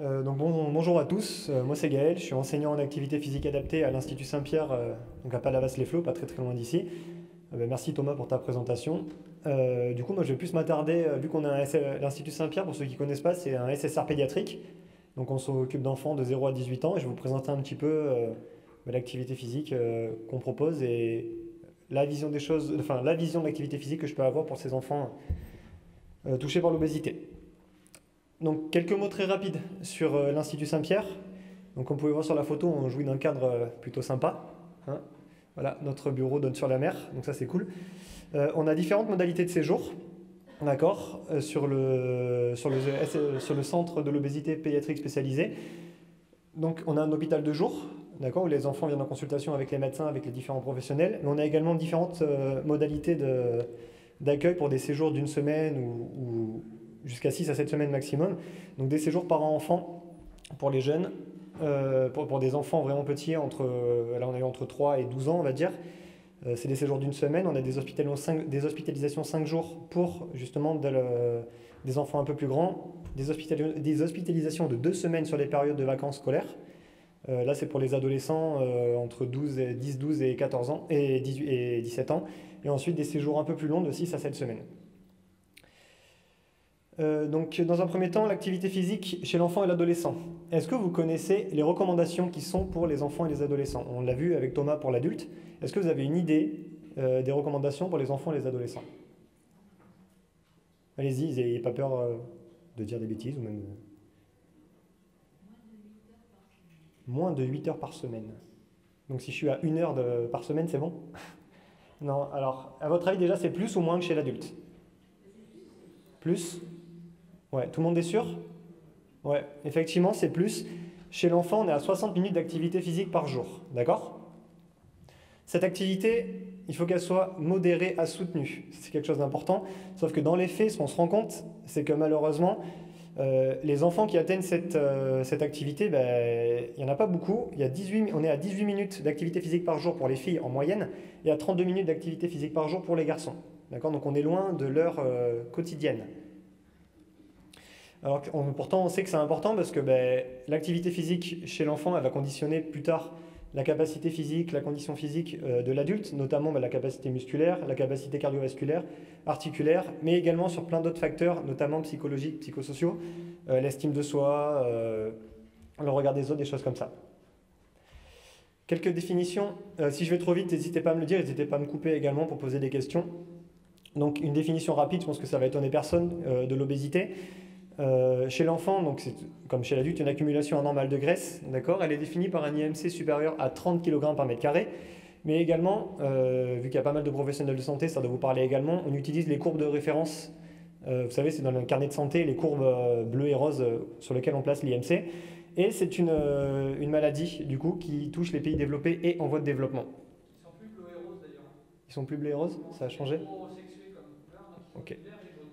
Bonjour à tous, moi c'est Gaël, je suis enseignant en activité physique adaptée à l'Institut Saint-Pierre, donc à Palavas-les-Flots, pas très très loin d'ici. Merci Thomas pour ta présentation. Moi je vais plus m'attarder, vu qu'on a l'Institut Saint-Pierre, pour ceux qui ne connaissent pas, c'est un SSR pédiatrique, donc on s'occupe d'enfants de 0 à 18 ans et je vais vous présenter un petit peu l'activité physique qu'on propose et la vision des choses, enfin la vision de l'activité physique que je peux avoir pour ces enfants touchés par l'obésité. Donc quelques mots très rapides sur l'Institut Saint-Pierre. Donc comme vous pouvez voir sur la photo, on jouit d'un cadre plutôt sympa, hein. Voilà, notre bureau donne sur la mer, donc ça c'est cool. On a différentes modalités de séjour, d'accord, sur le centre de l'obésité pédiatrique spécialisé. Donc on a un hôpital de jour, d'accord, où les enfants viennent en consultation avec les médecins, avec les différents professionnels. Mais on a également différentes modalités d'accueil pour des séjours d'une semaine ou jusqu'à 6 à 7 semaines maximum. Donc des séjours par enfant pour les jeunes, pour des enfants vraiment petits, là on est entre 3 et 12 ans on va dire. C'est des séjours d'une semaine, on a des hospitalisations 5 jours pour justement des enfants un peu plus grands, des hospitalisations de 2 semaines sur les périodes de vacances scolaires. Là c'est pour les adolescents entre 10, 12 et 14 ans et 18 et 17 ans. Et ensuite des séjours un peu plus longs de 6 à 7 semaines. Dans un premier temps, l'activité physique chez l'enfant et l'adolescent. Est-ce que vous connaissez les recommandations qui sont pour les enfants et les adolescents? On l'a vu avec Thomas pour l'adulte. Est-ce que vous avez une idée des recommandations pour les enfants et les adolescents? Allez-y, n'ayez pas peur de dire des bêtises ou même... Moins de 8 heures par semaine. Donc si je suis à 1 heure par semaine, c'est bon? Non, alors, à votre avis, déjà, c'est plus ou moins que chez l'adulte? Plus? Ouais, tout le monde est sûr? Ouais, effectivement, c'est plus. Chez l'enfant, on est à 60 minutes d'activité physique par jour, d'accord? Cette activité, il faut qu'elle soit modérée à soutenue. C'est quelque chose d'important. Sauf que dans les faits, ce qu'on se rend compte, c'est que malheureusement, les enfants qui atteignent cette activité, il n'y en a pas beaucoup. On est à 18 minutes d'activité physique par jour pour les filles en moyenne et à 32 minutes d'activité physique par jour pour les garçons. D'accord? Donc on est loin de l'heure quotidienne. Alors pourtant on sait que c'est important parce que l'activité physique chez l'enfant elle va conditionner plus tard la capacité physique, la condition physique de l'adulte, notamment la capacité musculaire, la capacité cardiovasculaire, articulaire, mais également sur plein d'autres facteurs, notamment psychologiques, psychosociaux, l'estime de soi, le regard des autres, des choses comme ça. Quelques définitions, si je vais trop vite, n'hésitez pas à me le dire, n'hésitez pas à me couper également pour poser des questions. Donc une définition rapide, je pense que ça va étonner personne, de l'obésité. Chez l'enfant, donc c'est comme chez l'adulte, une accumulation anormale de graisse, d'accord. Elle est définie par un IMC supérieur à 30 kg par mètre carré, mais également, vu qu'il y a pas mal de professionnels de santé, ça doit vous parler également, on utilise les courbes de référence, vous savez, c'est dans le carnet de santé, les courbes bleues et roses sur lesquelles on place l'IMC, et c'est une maladie, du coup, qui touche les pays développés et en voie de développement. Ils sont plus bleus et roses d'ailleurs. Ils sont plus bleus et roses? Ça a changé? Trop sexués comme couleur, là, Ok. vert et jaune.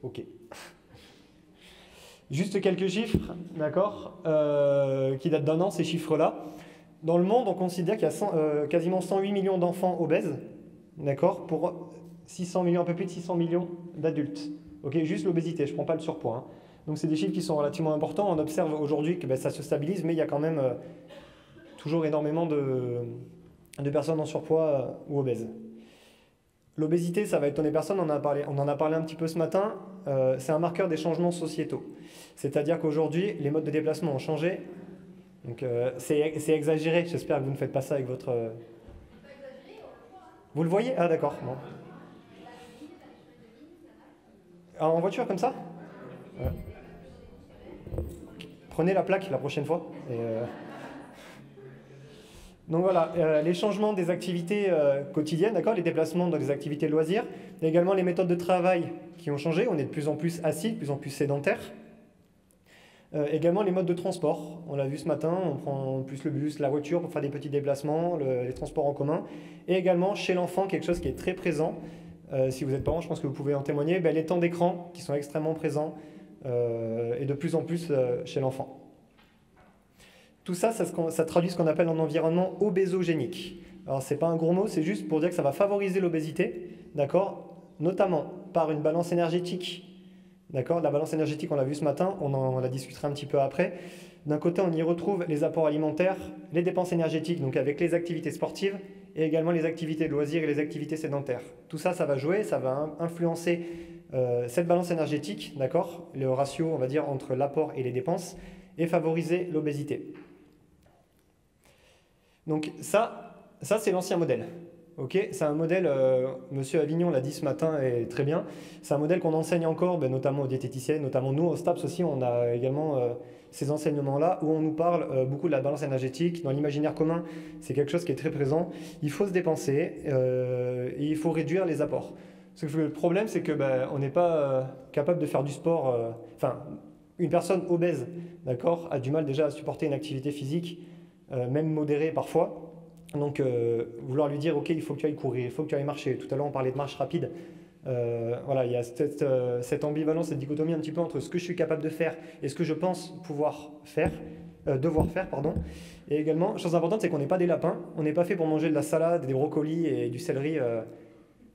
Ok. Juste quelques chiffres, d'accord, qui datent d'un an, ces chiffres-là. Dans le monde, on considère qu'il y a quasiment 108 millions d'enfants obèses, d'accord, pour 600 millions, un peu plus de 600 millions d'adultes. Ok, juste l'obésité, je ne prends pas le surpoids, hein. Donc c'est des chiffres qui sont relativement importants. On observe aujourd'hui que ça se stabilise, mais il y a quand même toujours énormément de personnes en surpoids ou obèses. L'obésité, ça va étonner personne, on en a parlé un petit peu ce matin, c'est un marqueur des changements sociétaux. C'est-à-dire qu'aujourd'hui, les modes de déplacement ont changé. Donc c'est exagéré, j'espère que vous ne faites pas ça avec votre... Vous le voyez? Ah d'accord. Bon. En voiture comme ça? Ouais. Prenez la plaque la prochaine fois. Donc voilà, les changements des activités quotidiennes, d'accord, les déplacements dans les activités de loisirs, mais également les méthodes de travail qui ont changé, on est de plus en plus assis, de plus en plus sédentaire. Également les modes de transport, on l'a vu ce matin, on prend plus le bus, la voiture pour faire des petits déplacements, les transports en commun. Et également chez l'enfant, quelque chose qui est très présent, si vous êtes parent, je pense que vous pouvez en témoigner, les temps d'écran qui sont extrêmement présents et de plus en plus chez l'enfant. Tout ça, ça traduit ce qu'on appelle un environnement obésogénique. Alors, ce n'est pas un gros mot, c'est juste pour dire que ça va favoriser l'obésité, d'accord, notamment par une balance énergétique D'accord? La balance énergétique, on l'a vu ce matin, on la discutera un petit peu après. D'un côté, on y retrouve les apports alimentaires, les dépenses énergétiques, donc avec les activités sportives, et également les activités de loisirs et les activités sédentaires. Tout ça, ça va jouer, ça va influencer cette balance énergétique, d'accord? Le ratio, on va dire, entre l'apport et les dépenses, et favoriser l'obésité. Donc ça c'est l'ancien modèle. Okay, c'est un modèle, Monsieur Avignon l'a dit ce matin et très bien, c'est un modèle qu'on enseigne encore, notamment aux diététiciennes, notamment nous au STAPS aussi, on a également ces enseignements-là où on nous parle beaucoup de la balance énergétique. Dans l'imaginaire commun, c'est quelque chose qui est très présent. Il faut se dépenser et il faut réduire les apports. Parce que le problème, c'est que on n'est pas capable de faire du sport. Enfin, une personne obèse, d'accord, a du mal déjà à supporter une activité physique, même modérée parfois. Donc, vouloir lui dire, ok, il faut que tu ailles courir, il faut que tu ailles marcher. Tout à l'heure, on parlait de marche rapide. Voilà, il y a cette ambivalence, cette dichotomie un petit peu entre ce que je suis capable de faire et ce que je pense pouvoir faire, devoir faire, pardon. Et également, chose importante, c'est qu'on n'est pas des lapins. On n'est pas fait pour manger de la salade, des brocolis et du céleri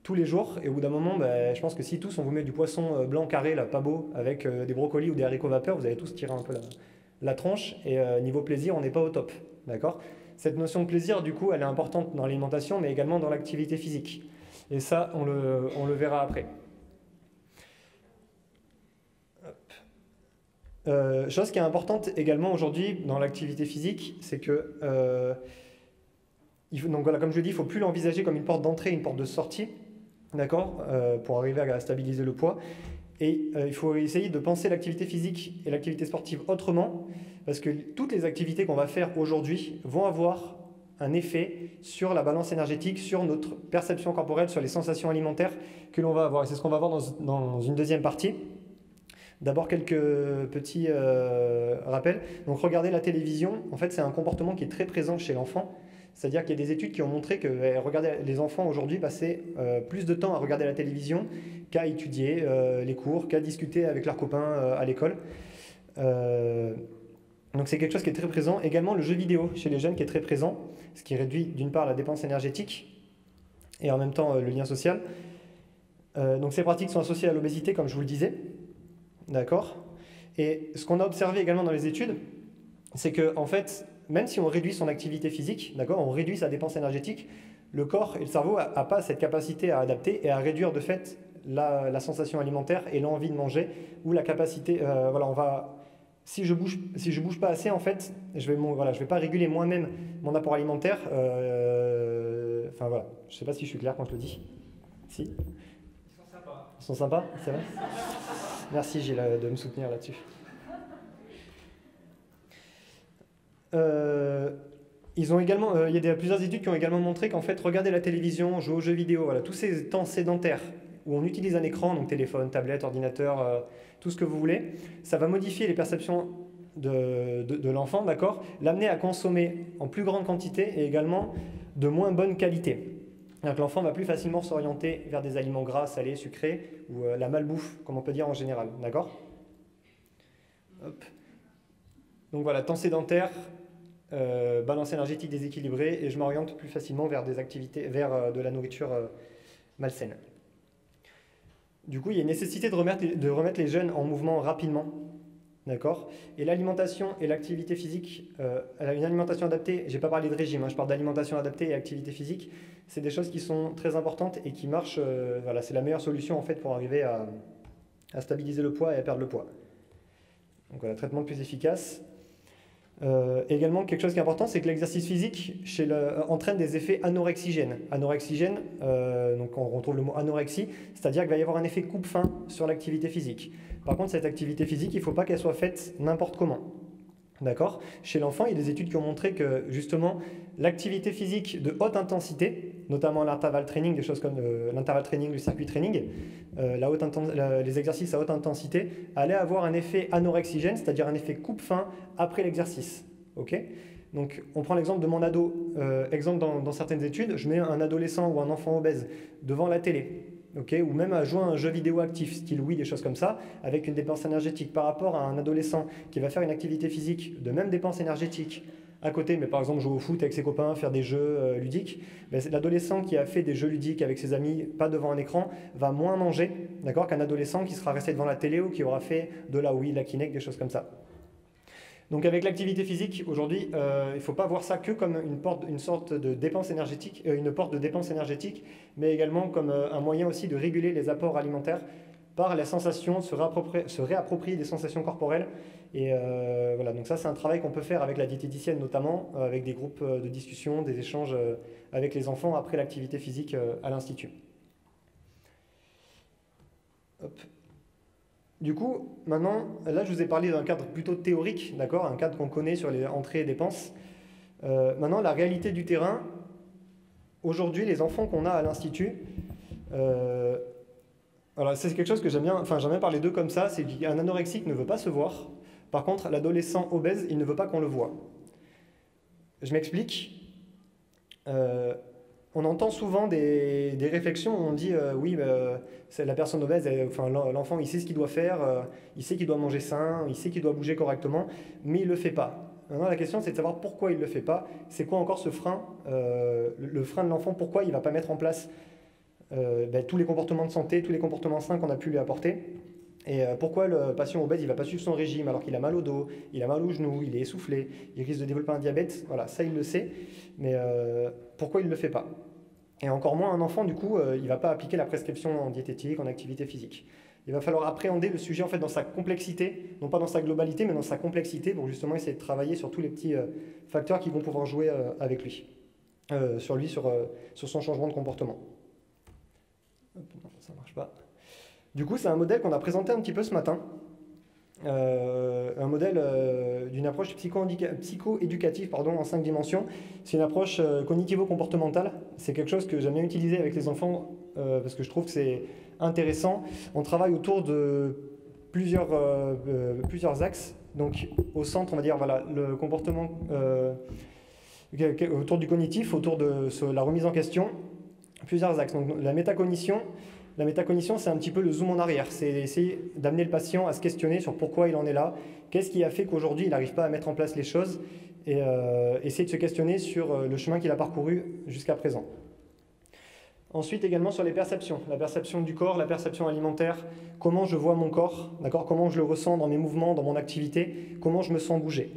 tous les jours. Et au bout d'un moment, je pense que si tous on vous met du poisson blanc carré, là, pas beau, avec des brocolis ou des haricots vapeur, vous allez tous tirer un peu la tronche. Et niveau plaisir, on n'est pas au top, d'accord? Cette notion de plaisir, du coup, elle est importante dans l'alimentation, mais également dans l'activité physique. Et ça, on le verra après. Chose qui est importante également aujourd'hui dans l'activité physique, c'est que, donc voilà, comme je l'ai dit, il ne faut plus l'envisager comme une porte d'entrée, une porte de sortie, d'accord, pour arriver à stabiliser le poids. Et il faut essayer de penser l'activité physique et l'activité sportive autrement, parce que toutes les activités qu'on va faire aujourd'hui vont avoir un effet sur la balance énergétique, sur notre perception corporelle, sur les sensations alimentaires que l'on va avoir. Et c'est ce qu'on va voir dans une deuxième partie. D'abord, quelques petits rappels. Donc, regarder la télévision, en fait, c'est un comportement qui est très présent chez l'enfant. C'est-à-dire qu'il y a des études qui ont montré que les enfants aujourd'hui passaient plus de temps à regarder la télévision qu'à étudier les cours, qu'à discuter avec leurs copains à l'école. Donc c'est quelque chose qui est très présent. Également le jeu vidéo chez les jeunes qui est très présent, ce qui réduit d'une part la dépense énergétique et en même temps le lien social. Donc ces pratiques sont associées à l'obésité, comme je vous le disais. D'accord? Et ce qu'on a observé également dans les études, c'est que en fait, même si on réduit son activité physique, d'accord, on réduit sa dépense énergétique, le corps et le cerveau n'ont pas cette capacité à adapter et à réduire de fait la sensation alimentaire et l'envie de manger, ou la capacité, si je bouge pas assez, en fait, je vais pas réguler moi-même mon apport alimentaire. Enfin voilà, je sais pas si je suis clair quand je le dis. Si? Ils sont sympas. Ils sont sympas, c'est vrai? Merci Gilles de me soutenir là-dessus. Ils ont également, il y a plusieurs études qui ont également montré qu'en fait, regarder la télévision, jouer aux jeux vidéo, voilà, tous ces temps sédentaires où on utilise un écran, donc téléphone, tablette, ordinateur, tout ce que vous voulez, ça va modifier les perceptions de l'enfant, d'accord, l'amener à consommer en plus grande quantité et également de moins bonne qualité. Donc l'enfant va plus facilement s'orienter vers des aliments gras, salés, sucrés ou la malbouffe, comme on peut dire en général, d'accord? Hop. Donc voilà, temps sédentaire, balance énergétique déséquilibrée, et je m'oriente plus facilement vers des activités, vers de la nourriture malsaine. Du coup, il y a une nécessité de remettre les jeunes en mouvement rapidement, d'accord? Et l'alimentation et l'activité physique, une alimentation adaptée, j'ai pas parlé de régime, je parle d'alimentation adaptée et activité physique, c'est des choses qui sont très importantes et qui marchent, voilà, c'est la meilleure solution en fait pour arriver à stabiliser le poids et à perdre le poids. Donc voilà, traitement le plus efficace. Également, quelque chose qui est important, c'est que l'exercice physique entraîne des effets anorexigènes. Anorexigène, donc on retrouve le mot anorexie, c'est-à-dire qu'il va y avoir un effet coupe-faim sur l'activité physique. Par contre, cette activité physique, il ne faut pas qu'elle soit faite n'importe comment. D'accord? Chez l'enfant, il y a des études qui ont montré que justement, l'activité physique de haute intensité, notamment l'intervalle training, des choses comme l'intervalle training, le circuit training, les exercices à haute intensité, allaient avoir un effet anorexigène, c'est-à-dire un effet coupe-faim après l'exercice. Okay? Donc, on prend l'exemple de mon ado. Exemple dans certaines études, je mets un adolescent ou un enfant obèse devant la télé. Okay, ou même à jouer à un jeu vidéo actif, style Wii, des choses comme ça, avec une dépense énergétique par rapport à un adolescent qui va faire une activité physique de même dépense énergétique à côté, mais par exemple jouer au foot avec ses copains, faire des jeux ludiques, ben, l'adolescent qui a fait des jeux ludiques avec ses amis, pas devant un écran, va moins manger, d'accord, qu'un adolescent qui sera resté devant la télé ou qui aura fait de la Wii, de la Kinect, des choses comme ça. Donc avec l'activité physique, aujourd'hui, il ne faut pas voir ça que comme une sorte de dépense énergétique, une porte de dépense énergétique, mais également comme un moyen aussi de réguler les apports alimentaires par la sensation, se réapproprier des sensations corporelles. Et voilà, donc ça c'est un travail qu'on peut faire avec la diététicienne notamment, avec des groupes de discussion, des échanges avec les enfants après l'activité physique à l'Institut. Hop. Du coup, maintenant, là je vous ai parlé d'un cadre plutôt théorique, d'accord, un cadre qu'on connaît sur les entrées et dépenses. Maintenant, la réalité du terrain, aujourd'hui, les enfants qu'on a à l'Institut, alors c'est quelque chose que j'aime bien parler d'eux comme ça, c'est qu'un anorexique ne veut pas se voir. Par contre, l'adolescent obèse, il ne veut pas qu'on le voie. Je m'explique. On entend souvent des réflexions où on dit oui, c'est la personne obèse, l'enfant, il sait ce qu'il doit faire, il sait qu'il doit manger sain, il sait qu'il doit bouger correctement, mais il ne le fait pas. Maintenant, la question, c'est de savoir pourquoi il ne le fait pas. C'est quoi encore ce frein, le frein de l'enfant, pourquoi il ne va pas mettre en place tous les comportements de santé, tous les comportements sains qu'on a pu lui apporter. Et pourquoi le patient obèse, il ne va pas suivre son régime alors qu'il a mal au dos, il a mal aux genoux, il est essoufflé, il risque de développer un diabète. Voilà, ça, il le sait, mais pourquoi il ne le fait pas? Et encore moins un enfant, du coup, il ne va pas appliquer la prescription en diététique, en activité physique. Il va falloir appréhender le sujet en fait, dans sa complexité, non pas dans sa globalité, mais dans sa complexité, pour justement essayer de travailler sur tous les petits facteurs qui vont pouvoir jouer avec lui, sur son changement de comportement. Hop, non, ça ne marche pas. Du coup, c'est un modèle qu'on a présenté un petit peu ce matin, un modèle d'une approche psycho-éducative en 5 dimensions. C'est une approche cognitivo-comportementale. C'est quelque chose que j'aime bien utiliser avec les enfants parce que je trouve que c'est intéressant. On travaille autour de plusieurs axes. Donc au centre, on va dire voilà, le comportement autour du cognitif, autour de la remise en question. Plusieurs axes. Donc la métacognition. La métacognition, c'est un petit peu le zoom en arrière. C'est essayer d'amener le patient à se questionner sur pourquoi il en est là, qu'est-ce qui a fait qu'aujourd'hui il n'arrive pas à mettre en place les choses, et essayer de se questionner sur le chemin qu'il a parcouru jusqu'à présent. Ensuite, également sur les perceptions. La perception du corps, la perception alimentaire, comment je vois mon corps, d'accord, comment je le ressens dans mes mouvements, dans mon activité, comment je me sens bouger.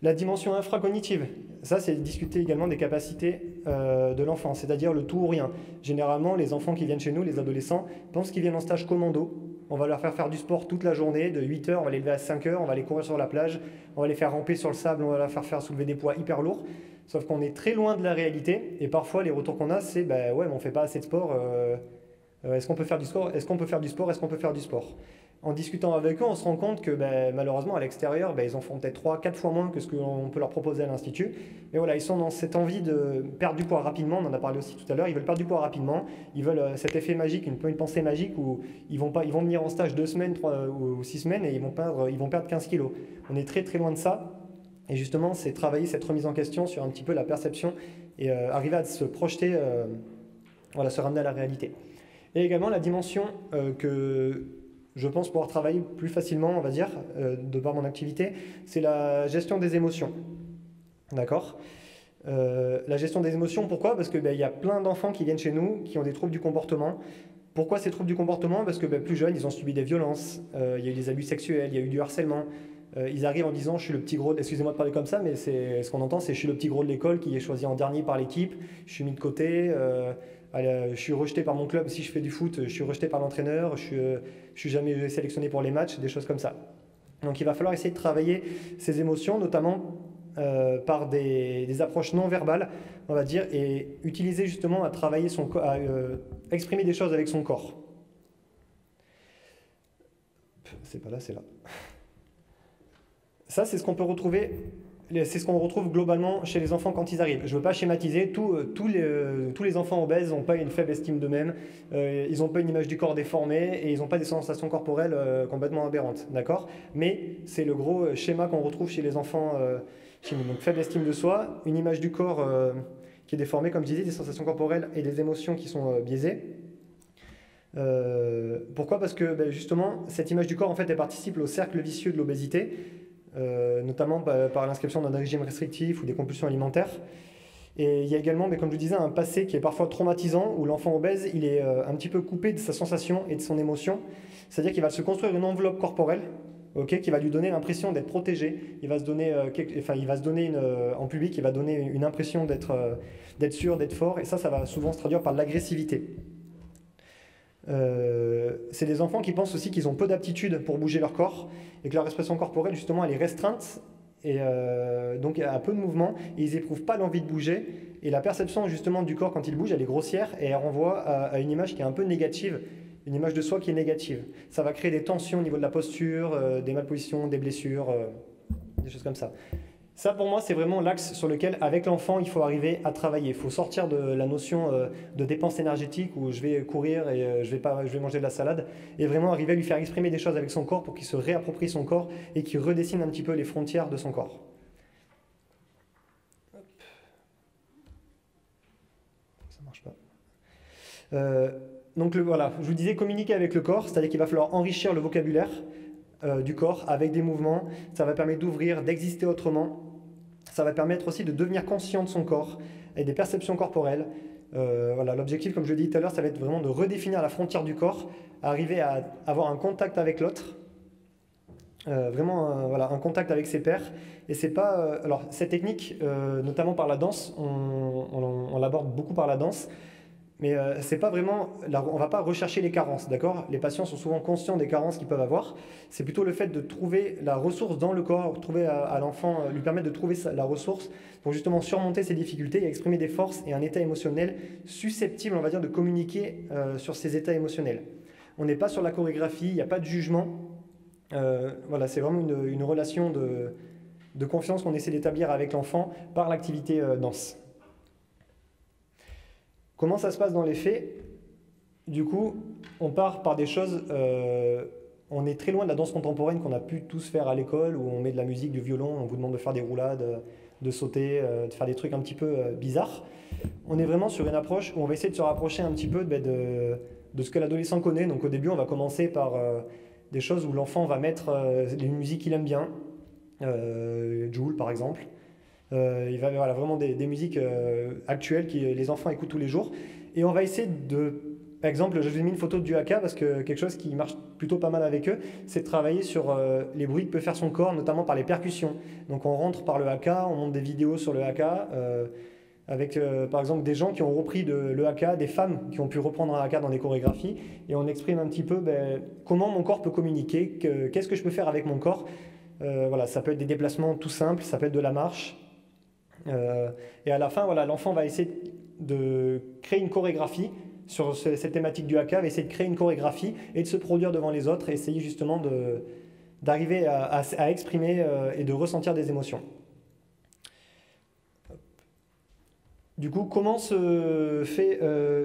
La dimension infracognitive, ça c'est discuter également des capacités de l'enfant, c'est-à-dire le tout ou rien. Généralement, les enfants qui viennent chez nous, les adolescents, pensent qu'ils viennent en stage commando. On va leur faire du sport toute la journée, de 8h, on va les lever à 5h, on va les courir sur la plage, on va les faire ramper sur le sable, on va leur faire soulever des poids hyper lourds. Sauf qu'on est très loin de la réalité, et parfois les retours qu'on a, c'est ouais, mais on ne fait pas assez de sport, est-ce qu'on peut faire du sport, est-ce qu'on peut faire du sport, est-ce qu'on peut faire du sport. En discutant avec eux, on se rend compte que malheureusement, à l'extérieur, ils en font peut-être 3-4 fois moins que ce qu'on peut leur proposer à l'Institut. Mais voilà, ils sont dans cette envie de perdre du poids rapidement, on en a parlé aussi tout à l'heure, ils veulent perdre du poids rapidement, ils veulent cet effet magique, une pensée magique où ils vont venir en stage 2 semaines, 3 ou 6 semaines et ils vont perdre 15 kilos. On est très très loin de ça. Et justement, c'est travailler cette remise en question sur un petit peu la perception et arriver à se projeter, se ramener à la réalité. Et également la dimension que je pense pouvoir travailler plus facilement, on va dire, de par mon activité, c'est la gestion des émotions. D'accord ? La gestion des émotions, pourquoi ? Parce qu'il y a plein d'enfants qui viennent chez nous, qui ont des troubles du comportement. Pourquoi ces troubles du comportement ? Parce que plus jeunes, ils ont subi des violences, il y a eu des abus sexuels, il y a eu du harcèlement. Ils arrivent en disant « je suis le petit gros », excusez-moi de parler comme ça, mais ce qu'on entend, c'est « je suis le petit gros de l'école qui est choisi en dernier par l'équipe, je suis mis de côté ». Je suis rejeté par mon club si je fais du foot, je suis rejeté par l'entraîneur, je suis jamais sélectionné pour les matchs, des choses comme ça. Donc il va falloir essayer de travailler ces émotions, notamment par des approches non verbales, on va dire, et utiliser justement à travailler à exprimer des choses avec son corps. C'est pas là, c'est là. Ça, c'est ce qu'on peut retrouver. C'est ce qu'on retrouve globalement chez les enfants quand ils arrivent. Je ne veux pas schématiser, tous les enfants obèses n'ont pas une faible estime d'eux-mêmes, ils n'ont pas une image du corps déformée et ils n'ont pas des sensations corporelles complètement aberrantes, d'accord ? Mais c'est le gros schéma qu'on retrouve chez les enfants chez nous. Donc faible estime de soi, une image du corps qui est déformée, comme je disais, des sensations corporelles et des émotions qui sont biaisées. Pourquoi ? Parce que justement, cette image du corps, en fait, elle participe au cercle vicieux de l'obésité. notamment par l'inscription d'un régime restrictif ou des compulsions alimentaires. Et il y a également, mais comme je disais, un passé qui est parfois traumatisant, où l'enfant obèse, il est un petit peu coupé de sa sensation et de son émotion. C'est-à-dire qu'il va se construire une enveloppe corporelle, qui va lui donner l'impression d'être protégé. Il va se donner, en public, il va donner une impression d'être sûr, d'être fort. Et ça va souvent se traduire par de l'agressivité. C'est des enfants qui pensent aussi qu'ils ont peu d'aptitude pour bouger leur corps et que leur expression corporelle, justement, elle est restreinte. Et donc il y a peu de mouvement, et ils n'éprouvent pas l'envie de bouger, et la perception justement du corps quand il bouge, elle est grossière, et elle renvoie à une image qui est un peu négative, une image de soi qui est négative. Ça va créer des tensions au niveau de la posture, des malpositions, des blessures, des choses comme ça. Ça pour moi c'est vraiment l'axe sur lequel avec l'enfant il faut arriver à travailler. Il faut sortir de la notion de dépense énergétique où je vais courir et je vais manger de la salade, et vraiment arriver à lui faire exprimer des choses avec son corps pour qu'il se réapproprie son corps et qu'il redessine un petit peu les frontières de son corps. Ça marche pas. Donc voilà, je vous disais communiquer avec le corps, c'est-à-dire qu'il va falloir enrichir le vocabulaire du corps avec des mouvements. Ça va permettre d'ouvrir, d'exister autrement. Ça va permettre aussi de devenir conscient de son corps et des perceptions corporelles. Voilà, l'objectif, comme je l'ai dit tout à l'heure, ça va être vraiment de redéfinir la frontière du corps, arriver à avoir un contact avec l'autre, voilà, un contact avec ses pairs. Et c'est pas, alors cette technique, notamment par la danse, on l'aborde beaucoup par la danse. Mais c'est pas vraiment, on va pas rechercher les carences, d'accord? Les patients sont souvent conscients des carences qu'ils peuvent avoir. C'est plutôt le fait de trouver la ressource dans le corps, trouver à l'enfant, lui permettre de trouver la ressource pour justement surmonter ses difficultés et exprimer des forces et un état émotionnel susceptible, on va dire, de communiquer sur ces états émotionnels. On n'est pas sur la chorégraphie, il n'y a pas de jugement. Voilà, c'est vraiment une relation de confiance qu'on essaie d'établir avec l'enfant par l'activité danse. Comment ça se passe dans les faits? Du coup, on part par des choses... on est très loin de la danse contemporaine qu'on a pu tous faire à l'école, où on met de la musique, du violon, on vous demande de faire des roulades, de sauter, de faire des trucs un petit peu bizarres. On est vraiment sur une approche où on va essayer de se rapprocher un petit peu de ce que l'adolescent connaît. Donc au début, on va commencer par des choses où l'enfant va mettre une musique qu'il aime bien, Jul par exemple. Il va y avoir vraiment des musiques actuelles que les enfants écoutent tous les jours. Et on va essayer par exemple, je vous ai mis une photo du haka parce que quelque chose qui marche plutôt pas mal avec eux, c'est de travailler sur les bruits que peut faire son corps, notamment par les percussions. Donc on rentre par le haka, on monte des vidéos sur le haka, avec par exemple des gens qui ont repris le haka, des femmes qui ont pu reprendre un haka dans des chorégraphies, et on exprime un petit peu comment mon corps peut communiquer, qu'est-ce que je peux faire avec mon corps. Voilà, ça peut être des déplacements tout simples, ça peut être de la marche. Et à la fin, voilà, l'enfant va essayer de créer une chorégraphie sur cette thématique du haka, va essayer de créer une chorégraphie et de se produire devant les autres et essayer justement d'arriver à exprimer et de ressentir des émotions. Du coup, comment se fait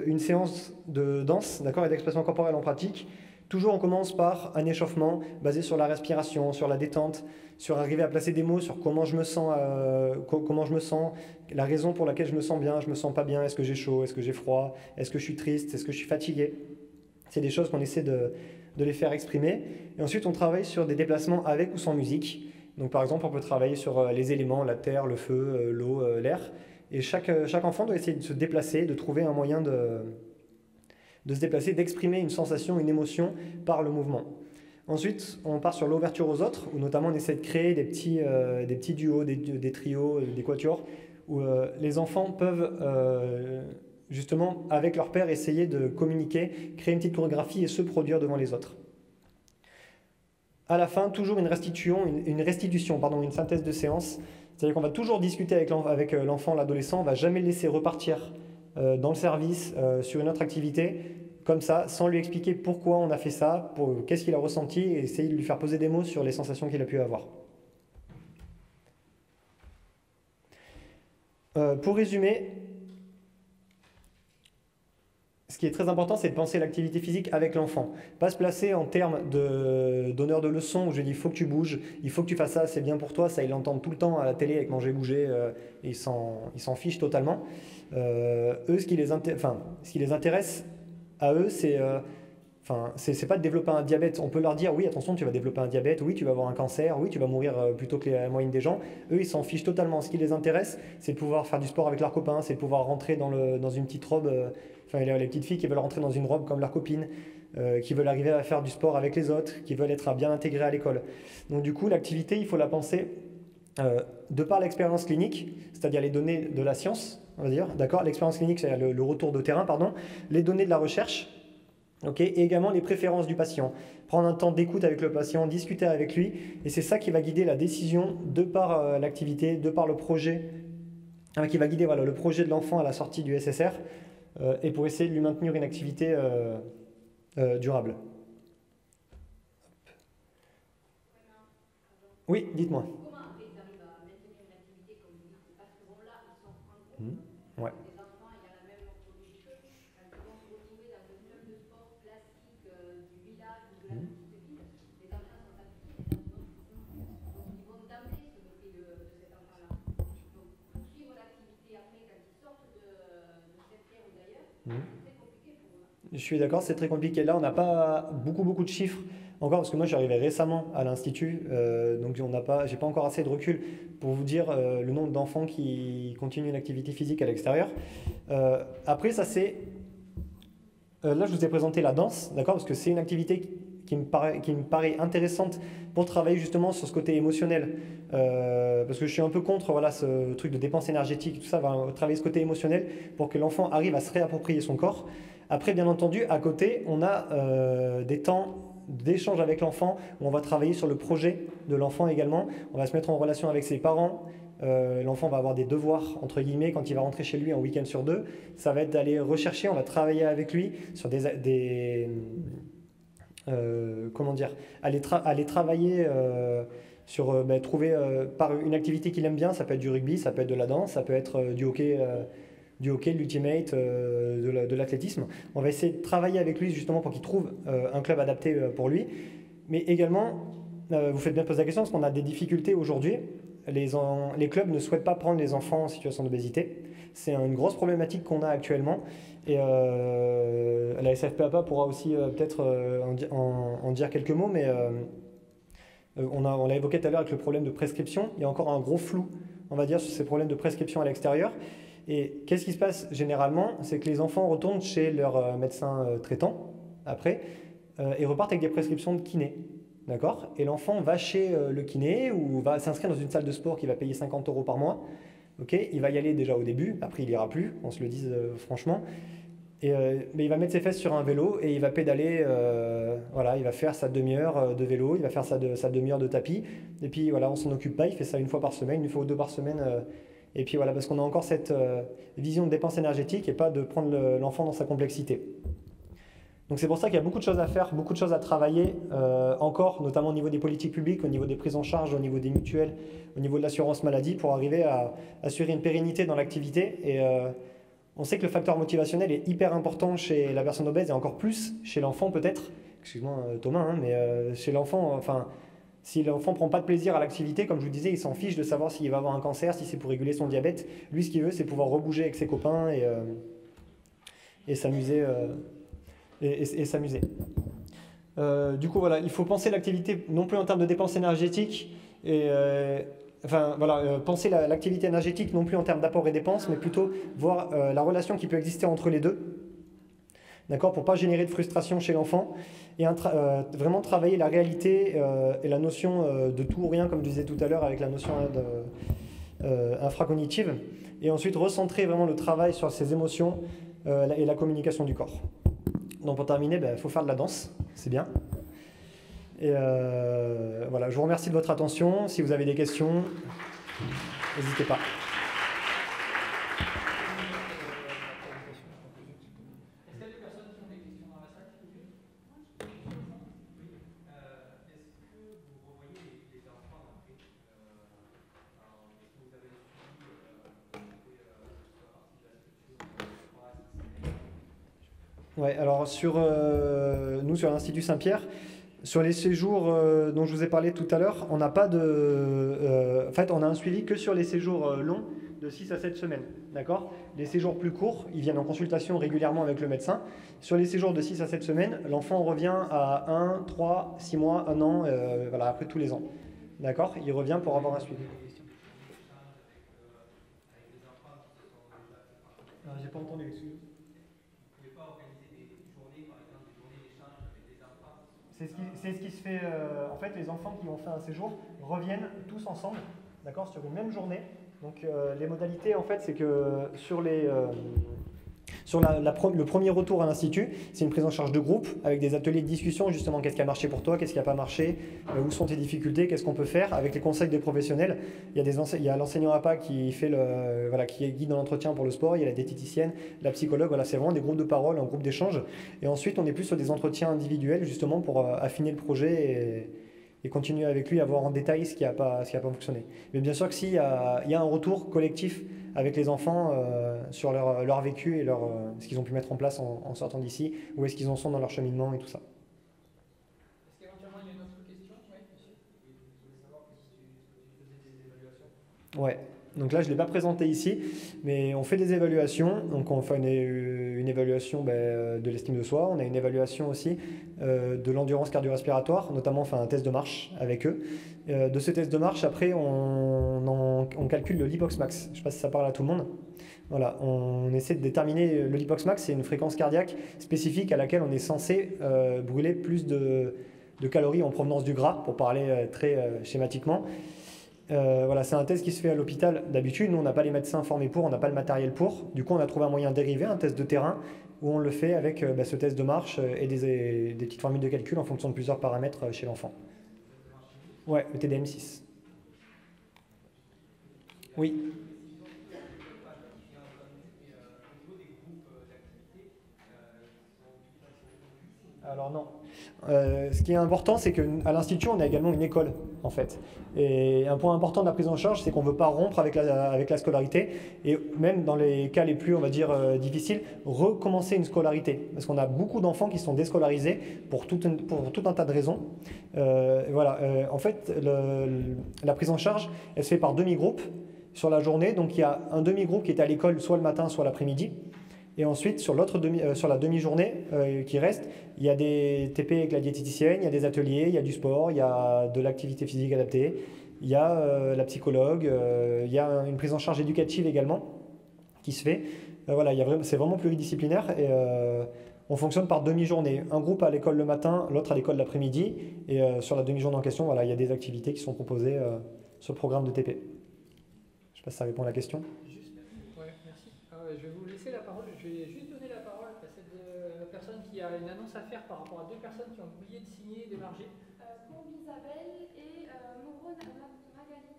une séance de danse, d'accord, et d'expression corporelle en pratique? Toujours, on commence par un échauffement basé sur la respiration, sur la détente, sur arriver à placer des mots sur comment je me sens, la raison pour laquelle je me sens bien, je me sens pas bien, est-ce que j'ai chaud, est-ce que j'ai froid, est-ce que je suis triste, est-ce que je suis fatigué. C'est des choses qu'on essaie de les faire exprimer. Et ensuite, on travaille sur des déplacements avec ou sans musique. Donc par exemple, on peut travailler sur les éléments, la terre, le feu, l'eau, l'air. Et chaque enfant doit essayer de se déplacer, de trouver un moyen de se déplacer, d'exprimer une sensation, une émotion par le mouvement. Ensuite, on part sur l'ouverture aux autres, où notamment on essaie de créer des petits duos, des trios, des quatuors, où les enfants peuvent justement, avec leur père, essayer de communiquer, créer une petite chorégraphie et se produire devant les autres. À la fin, toujours une restitution, une synthèse de séance. C'est-à-dire qu'on va toujours discuter avec l'enfant, l'adolescent, on ne va jamais le laisser repartir dans le service, sur une autre activité, comme ça, sans lui expliquer pourquoi on a fait ça, qu'est-ce qu'il a ressenti, et essayer de lui faire poser des mots sur les sensations qu'il a pu avoir. Pour résumer, ce qui est très important, c'est de penser l'activité physique avec l'enfant. Pas se placer en termes d'honneur de leçon où je dis il faut que tu bouges, il faut que tu fasses ça, c'est bien pour toi. Ça, ils l'entendent tout le temps à la télé avec manger, bouger, ils s'en fichent totalement. Eux, ce qui les intéresse à eux, c'est Enfin, c'est pas de développer un diabète. On peut leur dire, oui, attention, tu vas développer un diabète, oui, tu vas avoir un cancer, oui, tu vas mourir plutôt que la moyenne des gens. Eux, ils s'en fichent totalement. Ce qui les intéresse, c'est de pouvoir faire du sport avec leurs copains, c'est de pouvoir rentrer dans une petite robe. Enfin, les petites filles qui veulent rentrer dans une robe comme leurs copines, qui veulent arriver à faire du sport avec les autres, qui veulent être bien intégrées à l'école. Donc, du coup, l'activité, il faut la penser de par l'expérience clinique, c'est-à-dire les données de la science, on va dire, d'accord. L'expérience clinique, c'est le retour de terrain, pardon. Les données de la recherche. Okay, et également les préférences du patient. Prendre un temps d'écoute avec le patient, discuter avec lui, et c'est ça qui va guider la décision de par l'activité, de par le projet, qui va guider voilà, le projet de l'enfant à la sortie du SSR, et pour essayer de lui maintenir une activité durable. Oui, dites-moi. Comment après ils arrivent à maintenir une activité comme vous dites? Parce que bon là, ils sont en groupe, Ouais. les enfants, il y a la même morphologie qu'eux, quand ils vont se retrouver dans un club de sport classique du village ou de la petite ville, les enfants sont habitués dans une autre culture. Donc ils vont d'emblée se moquer de cet enfant-là. Donc poursuivre l'activité après quand ils sortent de cette terre ou d'ailleurs, c'est très compliqué pour eux. Je suis d'accord, c'est très compliqué. Là, on n'a pas beaucoup de chiffres encore, parce que moi, je suis arrivé récemment à l'Institut, donc j'ai pas encore assez de recul pour vous dire le nombre d'enfants qui continuent une activité physique à l'extérieur. Après, ça c'est... là, je vous ai présenté la danse, d'accord, parce que c'est une activité qui me paraît intéressante pour travailler justement sur ce côté émotionnel. Parce que je suis un peu contre voilà, ce truc de dépense énergétique, tout ça, va travailler ce côté émotionnel pour que l'enfant arrive à se réapproprier son corps. Après, bien entendu, à côté, on a des temps d'échange avec l'enfant où on va travailler sur le projet de l'enfant également. On va se mettre en relation avec ses parents. L'enfant va avoir des devoirs, entre guillemets, quand il va rentrer chez lui un week-end sur deux. Ça va être d'aller rechercher, on va travailler avec lui sur comment dire, aller travailler sur trouver par une activité qu'il aime bien. Ça peut être du rugby, ça peut être de la danse, ça peut être du hockey, de l'ultimate, de l'athlétisme. On va essayer de travailler avec lui justement pour qu'il trouve un club adapté pour lui. Mais également, vous faites bien poser la question parce qu'on a des difficultés aujourd'hui. Les clubs ne souhaitent pas prendre les enfants en situation d'obésité. C'est une grosse problématique qu'on a actuellement. Et la SFPAPA pourra aussi peut-être en dire quelques mots, mais on l'a évoqué tout à l'heure avec le problème de prescription. Il y a encore un gros flou, on va dire, sur ces problèmes de prescription à l'extérieur. Et qu'est-ce qui se passe généralement? C'est que les enfants retournent chez leur médecin traitant, après, et repartent avec des prescriptions de kiné. D'accord? Et l'enfant va chez le kiné ou va s'inscrire dans une salle de sport qui va payer 50 € par mois. Okay, il va y aller déjà au début, après il n'ira plus, on se le dise franchement. Mais il va mettre ses fesses sur un vélo et il va pédaler, voilà, il va faire sa demi-heure de vélo, il va faire sa demi-heure de tapis. Et puis voilà, on s'en occupe pas, il fait ça une fois par semaine, une fois ou deux par semaine. Et puis voilà, parce qu'on a encore cette vision de dépense énergétique et pas de prendre l'enfant dans sa complexité. Donc c'est pour ça qu'il y a beaucoup de choses à faire, beaucoup de choses à travailler encore, notamment au niveau des politiques publiques, au niveau des prises en charge, au niveau des mutuelles, au niveau de l'assurance maladie, pour arriver à assurer une pérennité dans l'activité. Et on sait que le facteur motivationnel est hyper important chez la personne obèse et encore plus chez l'enfant peut-être. Excuse-moi Thomas, hein, mais chez l'enfant, enfin, si l'enfant ne prend pas de plaisir à l'activité, comme je vous disais, il s'en fiche de savoir s'il va avoir un cancer, si c'est pour réguler son diabète. Lui, ce qu'il veut, c'est pouvoir rebouger avec ses copains et s'amuser. Et s'amuser. Du coup, voilà, il faut penser l'activité non plus en termes de dépenses énergétiques, penser l'activité énergétique non plus en termes d'apport et dépenses, mais plutôt voir la relation qui peut exister entre les deux, d'accord, pour ne pas générer de frustration chez l'enfant, et vraiment travailler la réalité et la notion de tout ou rien, comme je disais tout à l'heure avec la notion infracognitive, et ensuite recentrer vraiment le travail sur ses émotions et la communication du corps. Donc pour terminer, il faut faire de la danse, c'est bien. Et voilà, je vous remercie de votre attention. Si vous avez des questions, n'hésitez pas. Est-ce qu'il y a des personnes qui ont des questions dans la salle? Oui. Est-ce que vous revoyez les enfants après? Alors, est-ce que vous avez suivi sur la partie de la structure? Ouais, alors nous sur l'Institut Saint-Pierre, sur les séjours dont je vous ai parlé tout à l'heure, on n'a pas de... en fait, on a un suivi que sur les séjours longs, de 6 à 7 semaines. D'accord? Les séjours plus courts, ils viennent en consultation régulièrement avec le médecin. Sur les séjours de 6 à 7 semaines, l'enfant revient à 1, 3, 6 mois, 1 an, voilà, après tous les ans. D'accord? Il revient pour avoir un suivi. J'ai pas entendu, excuse. Vous ne pouvez pas organiser des journées, par exemple, des journées d'échange avec des enfants. C'est ce qui se fait. En fait, les enfants qui ont fait un séjour reviennent tous ensemble, d'accord, sur une même journée. Donc, les modalités, en fait, c'est que sur le premier retour à l'institut, c'est une prise en charge de groupe avec des ateliers de discussion, justement, qu'est-ce qui a marché pour toi, qu'est-ce qui n'a pas marché, où sont tes difficultés, qu'est-ce qu'on peut faire, avec les conseils des professionnels. Il y a l'enseignant APA qui fait qui est guide dans l'entretien pour le sport, il y a la diététicienne, la psychologue, voilà, c'est vraiment des groupes de parole, un groupe d'échange. Et ensuite, on est plus sur des entretiens individuels, justement, pour affiner le projet et continuer avec lui à voir en détail ce qui a pas fonctionné. Mais bien sûr que s'il y a un retour collectif avec les enfants sur leur vécu et ce qu'ils ont pu mettre en place en sortant d'ici, où est-ce qu'ils en sont dans leur cheminement et tout ça. Est-ce qu'éventuellement il y a une autre question? Oui, monsieur. Je voulais savoir si tu faisais des évaluations. Ouais. Donc là, je ne l'ai pas présenté ici, mais on fait des évaluations. Donc on fait une évaluation de l'estime de soi. On a une évaluation aussi de l'endurance cardio-respiratoire, notamment on fait un test de marche avec eux. De ce test de marche, après, on calcule le Lipox max. Je ne sais pas si ça parle à tout le monde. Voilà, on essaie de déterminer le Lipox max, c'est une fréquence cardiaque spécifique à laquelle on est censé brûler plus de calories en provenance du gras, pour parler très schématiquement. Voilà, c'est un test qui se fait à l'hôpital d'habitude. Nous, on n'a pas les médecins formés pour, on n'a pas le matériel pour. Du coup, on a trouvé un moyen dérivé, un test de terrain, où on le fait avec ce test de marche et des petites formules de calcul en fonction de plusieurs paramètres chez l'enfant. Ouais, le TDM6. Oui. Alors non. Ce qui est important, c'est qu'à l'Institut, on a également une école, en fait. Et un point important de la prise en charge, c'est qu'on ne veut pas rompre avec la scolarité, et même dans les cas les plus, on va dire, difficiles, recommencer une scolarité. Parce qu'on a beaucoup d'enfants qui sont déscolarisés pour tout un tas de raisons. Voilà. En fait, la prise en charge, elle se fait par demi-groupe sur la journée. Donc il y a un demi-groupe qui est à l'école soit le matin, soit l'après-midi. Et ensuite, sur la demi-journée qui reste, il y a des TP avec la diététicienne, il y a des ateliers, il y a du sport, il y a de l'activité physique adaptée, il y a la psychologue, il y a une prise en charge éducative également qui se fait. Voilà, c'est vraiment pluridisciplinaire et on fonctionne par demi-journée. Un groupe à l'école le matin, l'autre à l'école l'après-midi. Et sur la demi-journée en question, voilà, il y a des activités qui sont proposées sur le programme de TP. Je ne sais pas si ça répond à la question. Ouais, merci. Je vais vous laisser la parole. Je vais juste donner la parole à cette personne qui a une annonce à faire par rapport à deux personnes qui ont oublié de signer et d'émarger. Combe Isabelle et Moreau Magali.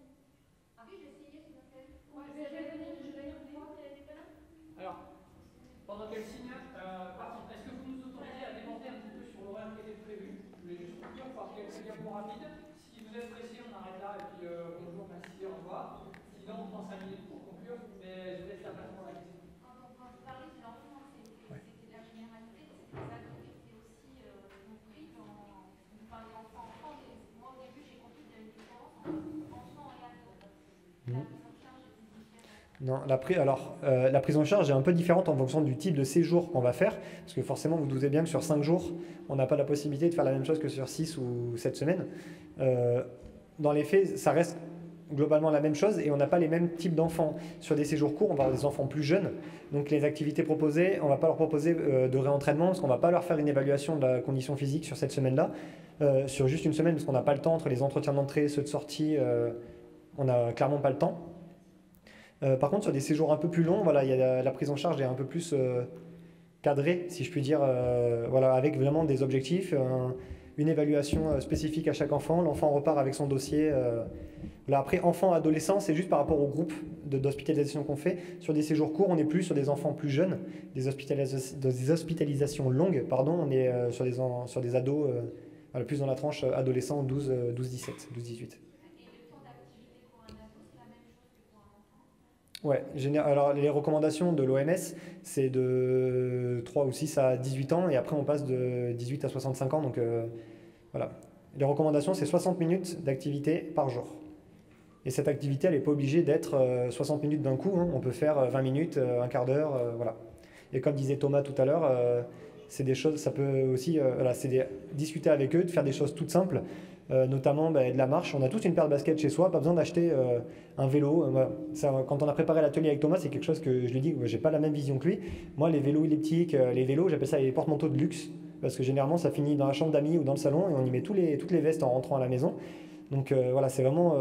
Ah oui, j'ai essayé ce matin. Ouais, je vais venir voir qu'elle n'est pas là. Alors, pendant qu'elle signe, par contre, est-ce que vous nous autorisez à démonter un petit peu sur l'horaire qui était prévu? Je voulais juste vous dire, pour quelques diapos rapides. Si vous êtes pressé, on arrête là et puis bonjour, merci, au revoir. Sinon, on prend 5 minutes pour conclure, mais je laisse la place pour la question. Quand vous parlez de l'enfant, c'était la généralité, c'est que ça qui était aussi compris quand vous parlez enfant, mais moi au début j'ai compris qu'il y avait une différence entre enfant et ado. La prise en charge était différente. Non, la prise en charge est un peu différente en fonction du type de séjour qu'on va faire, parce que forcément, vous doutez bien que sur 5 jours, on n'a pas la possibilité de faire la même chose que sur 6 ou 7 semaines. Dans les faits, ça reste globalement la même chose et on n'a pas les mêmes types d'enfants. Sur des séjours courts, on va avoir des enfants plus jeunes, donc les activités proposées, on ne va pas leur proposer de réentraînement, parce qu'on ne va pas leur faire une évaluation de la condition physique sur cette semaine-là, sur juste une semaine, parce qu'on n'a pas le temps entre les entretiens d'entrée, ceux de sortie, on n'a clairement pas le temps. Par contre, sur des séjours un peu plus longs, voilà, la prise en charge est un peu plus cadrée, si je puis dire, voilà, avec vraiment des objectifs, une évaluation spécifique à chaque enfant. L'enfant repart avec son dossier. Là, après, enfant-adolescent, c'est juste par rapport au groupe d'hospitalisation qu'on fait. Sur des séjours courts, on est plus sur des enfants plus jeunes, des hospitalisations longues, pardon, on est sur des ados, voilà, plus dans la tranche adolescent 12-17, 12-18. Ouais, alors les recommandations de l'OMS, c'est de 3 ou 6 à 18 ans et après on passe de 18 à 65 ans. Donc voilà. Les recommandations, c'est 60 minutes d'activité par jour. Et cette activité, elle n'est pas obligée d'être 60 minutes d'un coup, hein. On peut faire 20 minutes, un quart d'heure, voilà. Et comme disait Thomas tout à l'heure, c'est des choses, ça peut aussi, voilà, discuter avec eux, de faire des choses toutes simples, notamment de la marche. On a tous une paire de baskets chez soi, pas besoin d'acheter un vélo. Voilà. Ça, quand on a préparé l'atelier avec Thomas, c'est quelque chose que je lui ai dit, j'ai pas la même vision que lui. Moi, les vélos elliptiques, les vélos, j'appelle ça les porte-manteaux de luxe, parce que généralement, ça finit dans la chambre d'amis ou dans le salon, et on y met toutes les vestes en rentrant à la maison. Donc voilà, c'est vraiment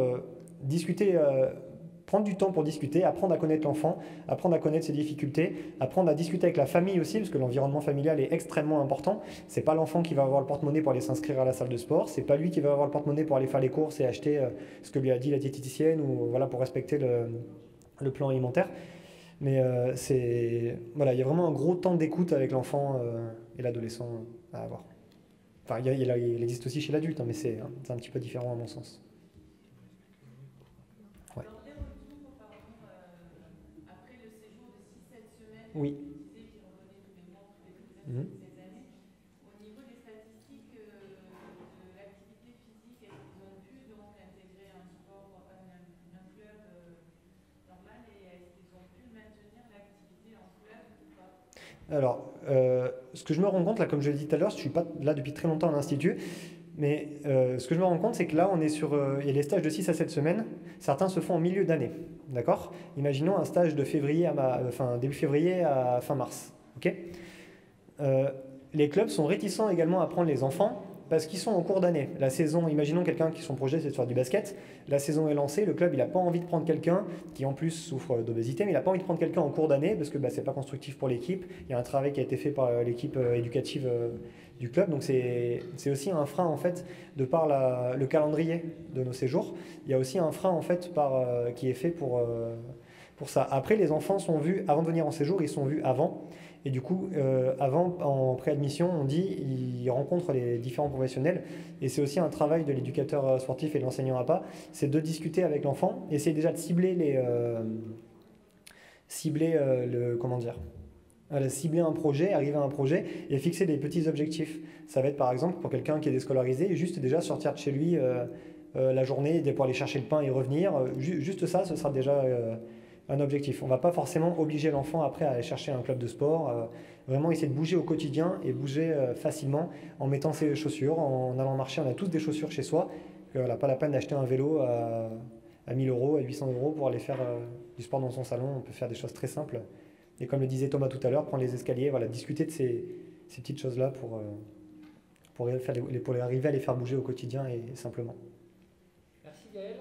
discuter, prendre du temps pour discuter, apprendre à connaître l'enfant, apprendre à connaître ses difficultés, apprendre à discuter avec la famille aussi, parce que l'environnement familial est extrêmement important. C'est pas l'enfant qui va avoir le porte-monnaie pour aller s'inscrire à la salle de sport, c'est pas lui qui va avoir le porte-monnaie pour aller faire les courses et acheter ce que lui a dit la diététicienne ou voilà pour respecter le plan alimentaire. Mais voilà, il y a vraiment un gros temps d'écoute avec l'enfant et l'adolescent à avoir. Enfin, il existe aussi chez l'adulte, hein, mais c'est un petit peu différent à mon sens. Ouais. Dans les retours, pardon, après le séjour de 6-7 semaines, Oui. vous disiez qu'ils revenaient tous les mois, tous les trimestres, Mhm. toutes ces années. Au niveau des statistiques de l'activité physique, est-ce qu'ils ont pu donc intégrer un sport, un club normal et est-ce qu'ils ont pu maintenir l'activité en club ou pas? Alors, ce que je me rends compte, là, comme je l'ai dit tout à l'heure, je ne suis pas là depuis très longtemps à l'Institut, mais ce que je me rends compte, c'est que là, on est sur il y a les stages de 6 à 7 semaines. Certains se font en milieu d'année, d'accord? Imaginons un stage de février début février à fin mars, ok? Les clubs sont réticents également à prendre les enfants parce qu'ils sont en cours d'année. La saison, imaginons quelqu'un qui son projet c'est de faire du basket, la saison est lancée, le club il n'a pas envie de prendre quelqu'un qui en plus souffre d'obésité, mais il n'a pas envie de prendre quelqu'un en cours d'année parce que c'est pas constructif pour l'équipe. Il y a un travail qui a été fait par l'équipe éducative du club, donc c'est aussi un frein en fait de par le calendrier de nos séjours. Il y a aussi un frein en fait qui est fait pour ça. Après, les enfants sont vus avant de venir en séjour, ils sont vus avant. Et du coup, avant, en préadmission, on dit ils rencontrent les différents professionnels. Et c'est aussi un travail de l'éducateur sportif et de l'enseignant APA, c'est de discuter avec l'enfant, essayer déjà de cibler cibler un projet, arriver à un projet et fixer des petits objectifs. Ça va être par exemple pour quelqu'un qui est déscolarisé, juste déjà sortir de chez lui la journée pour aller chercher le pain et revenir. Juste ça, ce sera déjà un objectif. On ne va pas forcément obliger l'enfant après à aller chercher un club de sport. Vraiment essayer de bouger au quotidien et bouger facilement en mettant ses chaussures, en allant marcher. On a tous des chaussures chez soi. Voilà, pas la peine d'acheter un vélo à 1000 euros, à 800 euros pour aller faire du sport dans son salon. On peut faire des choses très simples. Et comme le disait Thomas tout à l'heure, prendre les escaliers, voilà, discuter de ces petites choses-là pour arriver à les faire bouger au quotidien et simplement. Merci Gaël.